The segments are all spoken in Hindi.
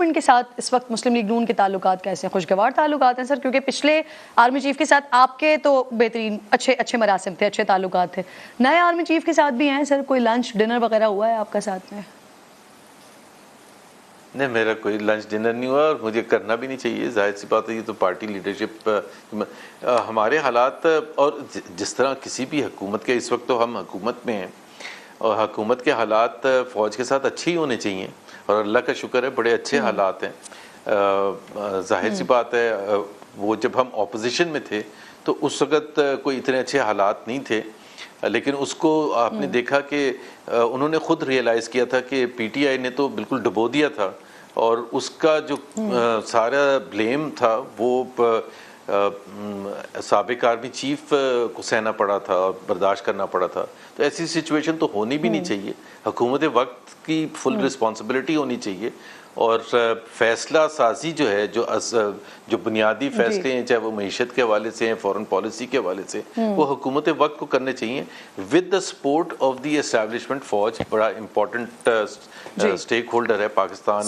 एस्टैब्लिशमेंट के साथ इस वक्त मुस्लिम लीग नून के ताल्लुकात कैसे हैं? खुशगवार ताल्लुकात हैं सर? क्योंकि पिछले आर्मी चीफ के साथ आपके तो बेहतरीन अच्छे मरासिम थे, अच्छे ताल्लुकात थे, नए आर्मी चीफ के साथ भी हैं सर? कोई लंच डिनर वगैरह हुआ है आपका साथ में? नहीं, मेरा कोई लंच डिनर नहीं हुआ और मुझे करना भी नहीं चाहिए। जाहिर सी बात है, ये तो पार्टी लीडरशिप हमारे हालात और जिस तरह किसी भी हुकूमत के, इस वक्त तो हम हुकूमत में हैं और हुकूमत के हालात फ़ौज के साथ अच्छे ही होने चाहिए और अल्लाह का शुक्र है बड़े अच्छे हालात हैं। जाहिर सी बात है, वो जब हम ऑपोजिशन में थे तो उस वक़्त कोई इतने अच्छे हालात नहीं थे, लेकिन उसको आपने देखा कि उन्होंने खुद रियलाइज़ किया था कि पीटीआई ने तो बिल्कुल डुबो दिया था और उसका जो सारा ब्लेम था वो साबिक आर्मी चीफ को सहना पड़ा था और बर्दाश्त करना पड़ा था। तो ऐसी सिचुएशन तो होनी भी नहीं चाहिए। हुकूमत वक्त की फुल रिस्पॉन्सिबिलिटी होनी चाहिए और फैसला साजी जो है, जो बुनियादी फैसले हैं, चाहे वो मईशत के हवाले से हैं, फॉरेन पॉलिसी के हवाले से, वो हुकूमत वक्त को करने चाहिए with the support of the establishment. फौज बड़ा इम्पोर्टेंट स्टेक होल्डर है पाकिस्तान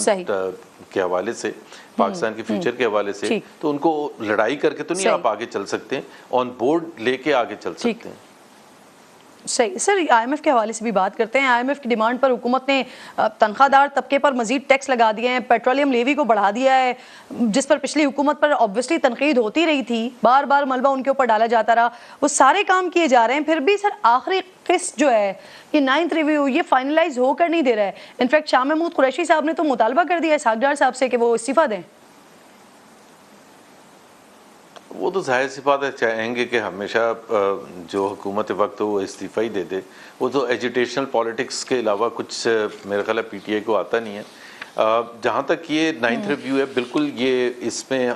के हवाले से, पाकिस्तान के फ्यूचर के हवाले से। तो उनको लड़ाई करके तो नहीं आप आगे चल सकते, ऑन बोर्ड लेके आगे चल सकते हैं। सही सर, आईएमएफ के हवाले से भी बात करते हैं। आईएमएफ की डिमांड पर हुकूमत ने तनख्वाहदार तबके पर मजीद टैक्स लगा दिए हैं, पेट्रोलियम लेवी को बढ़ा दिया है, जिस पर पिछली हुकूमत पर ऑब्वियसली तनकीद होती रही थी, बार बार मलबा उनके ऊपर डाला जाता रहा। वो सारे काम किए जा रहे हैं, फिर भी सर आखिरी किस्त जो है ये 9th रिव्यू ये फाइनलाइज होकर नहीं दे रहा है। इनफैक्ट शाह महमूद कुरैशी साहब ने तो मुतालबा कर दिया है इसहाक डार साहब से कि वो इस्तीफा दें। वो तो जाहिर सी बात है, चाहेंगे कि हमेशा जो हुकूमत वक्त हो वो इस्तीफ़ा ही दे दे। वो तो एजुटेशनल पॉलिटिक्स के अलावा कुछ मेरा ख्याल है पीटीआई को आता नहीं है। जहाँ तक ये 9th रिव्यू है, बिल्कुल ये इसमें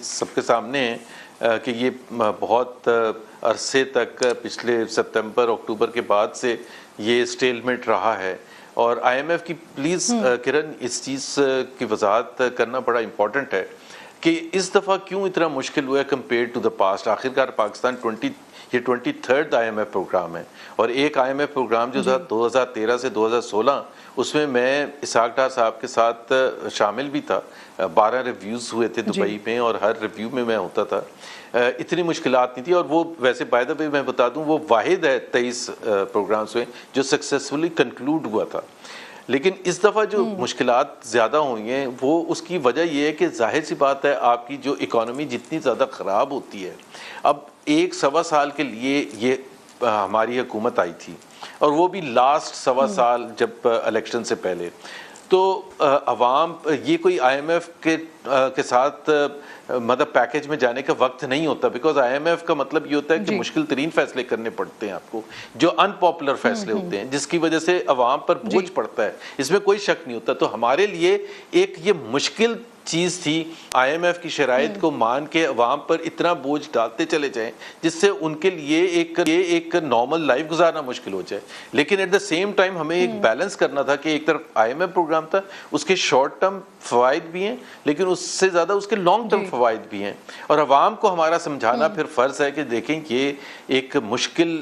सबके सामने है कि ये बहुत अरसे तक पिछले सितंबर अक्टूबर के बाद से ये स्टेलमेट रहा है और आईएमएफ की प्लीज़ किरण इस चीज़ की वजाहत करना बड़ा इम्पॉर्टेंट है कि इस दफ़ा क्यों इतना मुश्किल हुआ है कंपेयर टू द पास्ट। आखिरकार पाकिस्तान 23rd IMF प्रोग्राम है और एक IMF प्रोग्राम जो था 2013 से 2016, उसमें मैं इसहाक डार साहब के साथ शामिल भी था। 12 रिव्यूज़ हुए थे दुबई में और हर रिव्यू में मैं होता था। इतनी मुश्किलात नहीं थी और वो वैसे बाय द वे मैं बता दूं, वो वाहिद है 23 प्रोग्राम्स में जो सक्सेसफुली कंक्लूड हुआ था। लेकिन इस दफ़ा जो मुश्किलात ज़्यादा हुई हैं वो उसकी वजह ये है कि जाहिर सी बात है, आपकी जो इकॉनमी जितनी ज़्यादा ख़राब होती है, अब 1-1.25 साल के लिए ये हमारी हुकूमत आई थी और वो भी लास्ट 1.25 साल जब इलेक्शन से पहले, तो अवाम ये कोई आईएमएफ के साथ मतलब पैकेज में जाने का वक्त नहीं होता। बिकॉज आईएमएफ का मतलब ये होता है कि मुश्किल तरीन फैसले करने पड़ते हैं आपको, जो अनपॉपुलर फैसले होते हैं, जिसकी वजह से अवाम पर बोझ पड़ता है, इसमें कोई शक नहीं होता। तो हमारे लिए एक ये मुश्किल चीज़ थी आईएमएफ की शराइत को मान के अवाम पर इतना बोझ डालते चले जाएं जिससे उनके लिए एक नॉर्मल लाइफ गुजारना मुश्किल हो जाए। लेकिन एट द सेम टाइम हमें एक बैलेंस करना था कि एक तरफ आईएमएफ प्रोग्राम था, उसके शॉर्ट टर्म फ़वाइद भी हैं लेकिन उससे ज़्यादा उसके लॉन्ग टर्म फ़वाइद भी हैं और अवाम को हमारा समझाना फिर फ़र्ज़ है कि देखें ये एक मुश्किल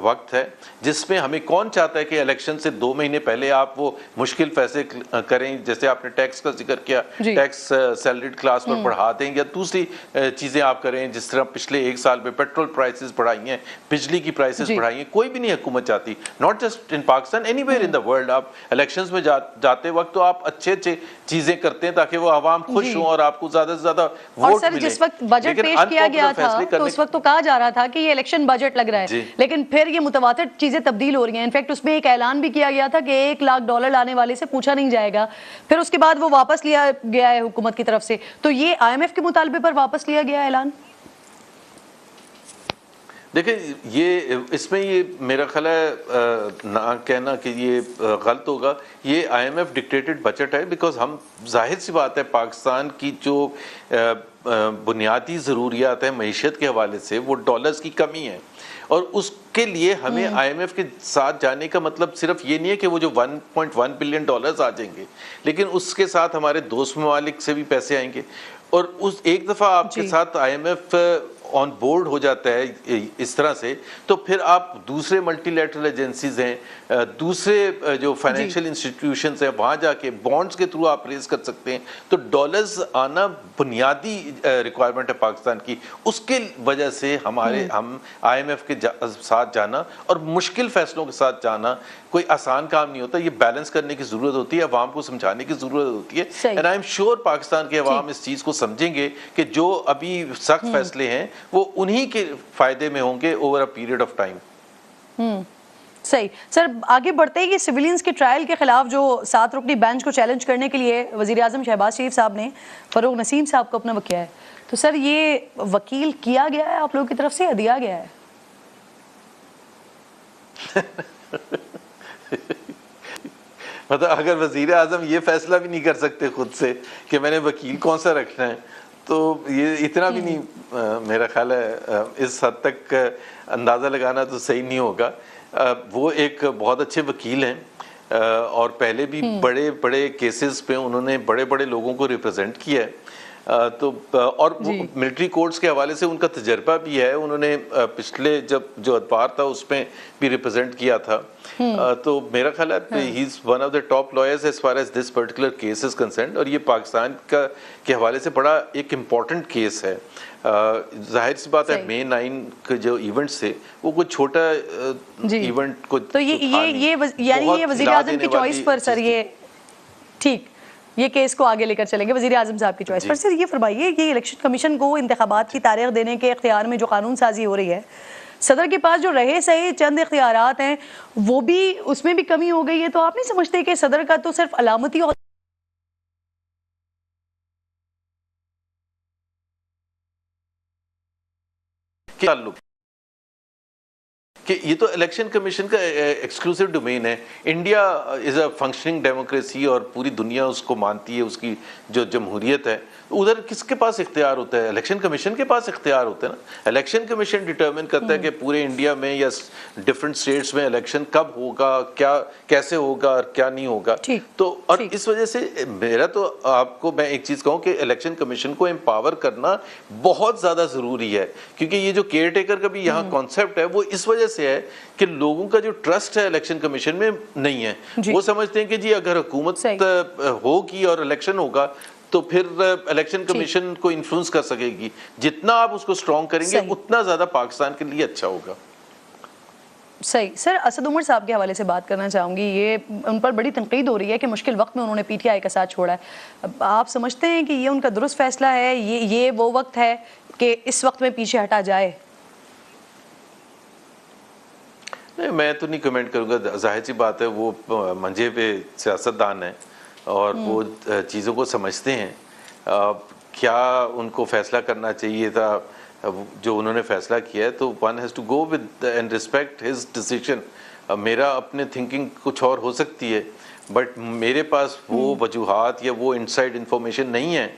वक्त है जिसमें हमें कौन चाहता है कि इलेक्शन से 2 महीने पहले आप वो मुश्किल फैसले करें, जैसे आपने टैक्स का जिक्र किया, टैक्स सैलरीड क्लास पर बढ़ा दें या दूसरी चीज़ें आप करें, जिस तरह पिछले 1 साल में पेट्रोल प्राइसेस बढ़ाई हैं, बिजली की प्राइसेस बढ़ाई हैं। कोई भी नहीं हुकूमत चाहती, not just in Pakistan, anywhere in the world. आप इलेक्शंस में जाते वक्त तो आप अच्छे चीजें करते हैं ताकि वो आवाम खुश हो और आपको ज्यादा से ज्यादा वोट मिले। जिस वक्त बजट पेश किया गया था तो उस वक्त तो कहा जा रहा था कि ये इलेक्शन बजट लग रहा है, लेकिन फिर ये मुतवातिर चीजें तब्दील हो रही हैं। इनफैक्ट उसमें एक ऐलान भी किया गया था कि $1 लाख लाने वाले से पूछा नहीं जाएगा, फिर उसके बाद वो वापस लिया गया है हुकूमत की तरफ से। तो ये आईएमएफ के मुतालबे पर वापस लिया गया ऐलान। देखिए, ये इसमें ये मेरा ख्याल है ना कहना कि ये गलत होगा। ये आईएमएफ डिक्टेटेड बजट है बिकॉज हम, जाहिर सी बात है, पाकिस्तान की जो बुनियादी ज़रूरियात है मईशत के हवाले से वो डॉलर्स की कमी है और उसके लिए हमें आईएमएफ के साथ जाने का मतलब सिर्फ ये नहीं है कि वो जो $1.1 बिलियन आ जाएंगे, लेकिन उसके साथ हमारे दोस्त ममालिक से भी पैसे आएंगे और उस एक दफ़ा आपके साथ आईएमएफ ऑन बोर्ड हो जाता है इस तरह से, तो फिर आप दूसरे मल्टीलैटरल एजेंसीज हैं, दूसरे जो फाइनेंशियल इंस्टीट्यूशंस हैं, वहाँ जाके बॉन्ड्स के थ्रू आप रेज कर सकते हैं। तो डॉलर्स आना बुनियादी रिक्वायरमेंट है पाकिस्तान की। उसके वजह से हम IMF के साथ जाना और मुश्किल फैसलों के साथ जाना कोई आसान काम नहीं होता। ये बैलेंस करने की जरूरत होती है, अवाम को समझाने की जरूरत होती है। And I am sure Pakistan के अवाम इस चीज को समझेंगे कि जो अभी सख्त फैसले हैं वो उन्हीं के फायदे में होंगे over a period of time. सही सर, आगे बढ़ते ही कि सिविलियंस के ट्रायल के खिलाफ जो 7 रुकनी बेंच को चैलेंज करने के लिए वजीर आजम शहबाज शरीफ साहब ने फरूक नसीम साहब को अपना वकील है, तो सर ये वकील किया गया है आप लोगों की तरफ से या दिया गया है? मतलब अगर वजीर आजम ये फैसला भी नहीं कर सकते खुद से कि मैंने वकील कौन सा रखना है, तो ये इतना भी नहीं मेरा ख्याल है इस हद तक अंदाज़ा लगाना तो सही नहीं होगा। वो एक बहुत अच्छे वकील हैं और पहले भी बड़े बड़े केसेस पे उन्होंने बड़े बड़े लोगों को रिप्रेजेंट किया है। तो और मिलिट्री कोर्ट्स के हवाले से उनका तजर्बा भी है। उन्होंने पिछले जब जो अखबार था उसमें भी रिप्रेजेंट किया था। तो मेरा ख्याल है he is one of the top lawyers as far as this particular case is concerned. और ये पाकिस्तान का के हवाले से बड़ा एक इम्पॉर्टेंट केस है। जाहिर सी बात है May 9 के जो इवेंट्स थे वो कोई छोटा इवेंट को तो ये वज़ीर आज़म की चॉइस पर सर ये ठीक ये केस को आगे लेकर चलेंगे वज़ीर आज़म साहब की चॉइस पर। सर ये फरमाइए कि इलेक्शन कमीशन को इंतखाबात की तारीख देने के इख्तियार में जो कानून साजी हो रही है, सदर के पास जो रहे सही चंद इख्तियारात हैं वो भी उसमें भी कमी हो गई है, तो आप नहीं समझते कि सदर का तो सिर्फ अलामती और ताल्लुक कि ये तो इलेक्शन कमीशन का एक्सक्लूसिव डोमेन है। India is a functioning democracy और पूरी दुनिया उसको मानती है, उसकी जो जमहूरियत है। उधर किसके पास इख्तियार होता है? इलेक्शन कमीशन के पास इख्तियार होता है ना। इलेक्शन कमीशन डिटर्मिन करता है कि पूरे इंडिया में या डिफरेंट स्टेट्स में इलेक्शन कब होगा, क्या कैसे होगा और क्या नहीं होगा। तो और इस वजह से मेरा तो आपको मैं एक चीज़ कहूँ कि इलेक्शन कमीशन को एम्पावर करना बहुत ज़्यादा ज़रूरी है, क्योंकि ये जो केयर टेकर का भी यहाँ कॉन्सेप्ट है वो इस वजह से है कि लोगों का जो ट्रस्ट है इलेक्शन कमीशन में नहीं है। वो समझते हैं कि जी अगर हुकूमत होगी और इलेक्शन होगा तो फिर इलेक्शन कमीशन को इन्फ्लुएंस कर सकेगी। जितना आप उसको स्ट्रॉन्ग करेंगे उतना ज़्यादा पाकिस्तान के लिए अच्छा होगा। सही सर, असद उमर साहब के हवाले से बात करना चाहूँगी। ये उन पर बड़ी तनकीद हो रही है कि मुश्किल वक्त में उन्होंने PTI का साथ छोड़ा है। आप समझते हैं कि ये उनका दुरुस्त फैसला है, ये वो वक्त है कि इस वक्त में पीछे हटा जाए? नहीं, मैं तो नहीं कमेंट करूँगा। जाहिर सी बात है वो मंजे पे सियासतदान है और वो चीज़ों को समझते हैं। क्या उनको फैसला करना चाहिए था जो उन्होंने फैसला किया है, तो one has to go with and respect his decision. मेरा अपने थिंकिंग कुछ और हो सकती है, बट मेरे पास वो वजूहात या वो इनसाइड इंफॉर्मेशन नहीं है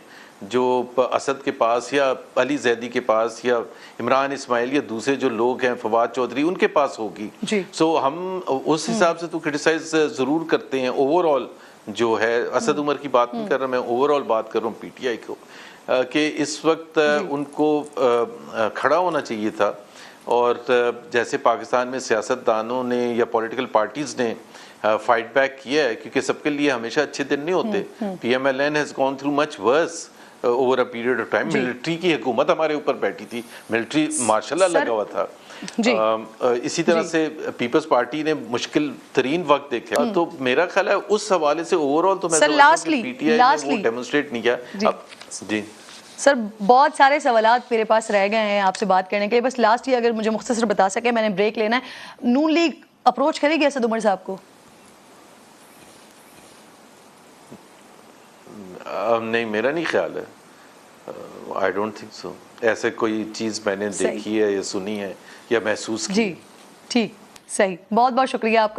जो असद के पास या अली जैदी के पास या इमरान इस्माइल या दूसरे जो लोग हैं, फवाद चौधरी, उनके पास होगी। सो हम उस हिसाब से तो क्रिटिसाइज ज़रूर करते हैं। ओवरऑल जो है, असद उमर की बात नहीं कर रहा मैं, ओवरऑल बात कर रहा हूँ PTI को, कि इस वक्त उनको खड़ा होना चाहिए था। और जैसे पाकिस्तान में सियासतदानों ने या पॉलिटिकल पार्टीज़ ने फाइट बैक किया है, क्योंकि सबके लिए हमेशा अच्छे दिन नहीं होते। PMLN has gone through much worse over a period of time. Military की हुकूमत हमारे ऊपर बैठी थी, मिलिट्री मार्शल लगा हुआ था। इसी तरह से पीपल्स पार्टी ने मुश्किल तरीन वक्त देखा। तो मेरा ख्याल है उस हवाले से ओवरऑल तो मैं PTI ने वो डेमोन्स्ट्रेट नहीं किया। अब जी सर, बहुत सारे सवालात मेरे पास रह गए हैं आपसे बात करने के लिए। बस लास्ट ही अगर मुझे मुख्तसर बता सके, मैंने ब्रेक लेना है। नून लीग अप्रोच करेगी असद उमर साहब को? नहीं, मेरा नहीं ख्याल है। I don't think so. ऐसे कोई चीज़ मैंने देखी है या सुनी है या महसूस की। जी ठीक, सही। बहुत बहुत शुक्रिया आपका।